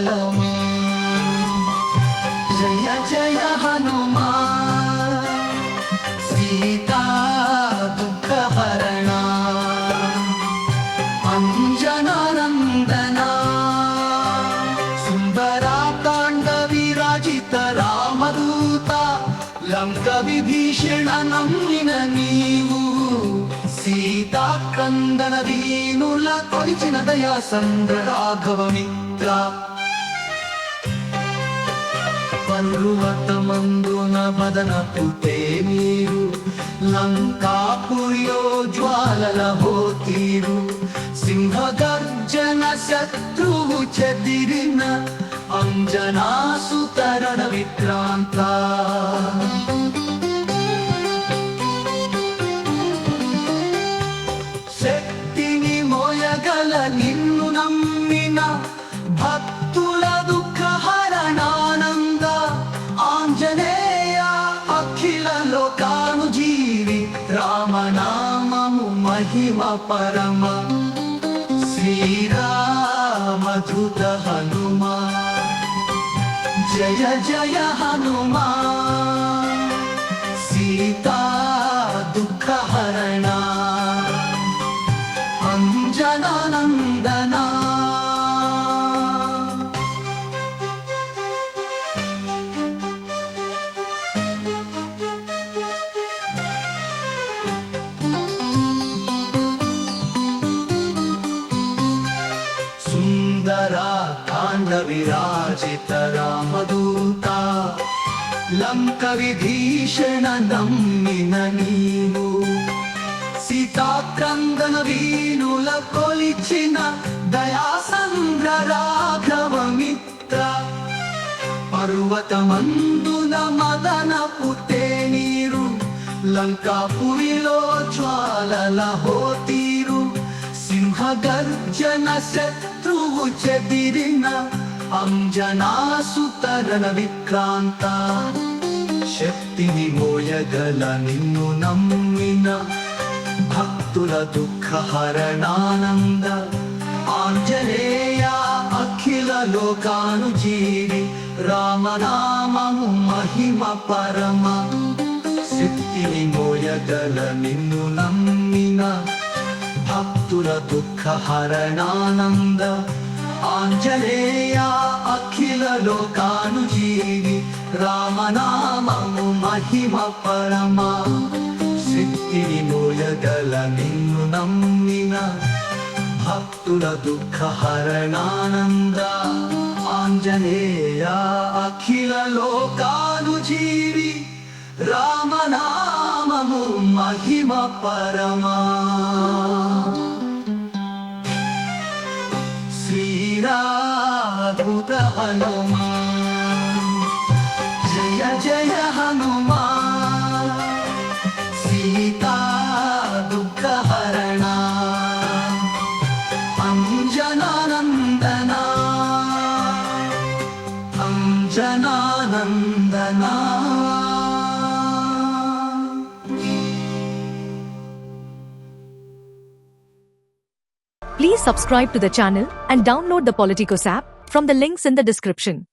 బలము. జయ జయ హనుమా సీతా దుఃఖహరణ అంజనానందన సుందరాకాండ విరాజిత రామదూత లంక విభీషణ నమ్మిన నీవు సీతాకందన దీనుల కొలిచిన దయా సంద్ర రాఘవ మిత్ర పర్వతమందున మదనపుతే మీరు లంకాపుర్యో జ్వాలల హోతీరు సింహగర్జన శత్రువు చెదిరిన అంజనాసుతరణ విక్రాంత శక్తిని మోయగల నిన్ను నమ్మిన భక్తుల దుఃఖహరణానంద ఆంజనేయ అఖిల లోకాను జీవి రామనామము మహిమ పరమ శ్రీరామధృత హనుమా జయ జయ హనుమా సీతా దుఃఖహరణ అంజనానందన సుందరాకాండ విరాజిత రామదూత లంక విభీషణ నమ్మిన నీవు సీతాక్రందన వీనుల కొలిచిన దయాసంద్ర రాఘవ మిత్ర పర్వతమందున మదనపుతే నీరు లంకాపురిలో జ్వాలల హోతీరు సింహగర్జన శత్రువు చెదిరిన అంజనాసుతరణ విక్రాంత శక్తిని మోయగల నిన్ను నమ్మిన భక్తుల దుఃఖహరణానంద ఆంజనేయ అఖిల లోకాను జీవి రామనామము మహిమ పరమ శక్తిని మోయగల నిన్ను నమ్మిన భక్తుల దుఃఖహరణానంద ఆంజనేయ అఖిల లోకాను జీవి రామనామము మహిమ పరమ శక్తిని మోయగల నిన్ను నమ్మిన భక్తుల దుఃఖహరణానంద ఆంజనేయ అఖిల లోకాను జీవి రామనామము మహిమ పరమా శ్రీరాధృత హనుమా జయ జయ Hanuma Sita దుఃఖహరణ అంజనానందన అంజనానందన. Please subscribe to the channel and download the Politicos app from the links in the description.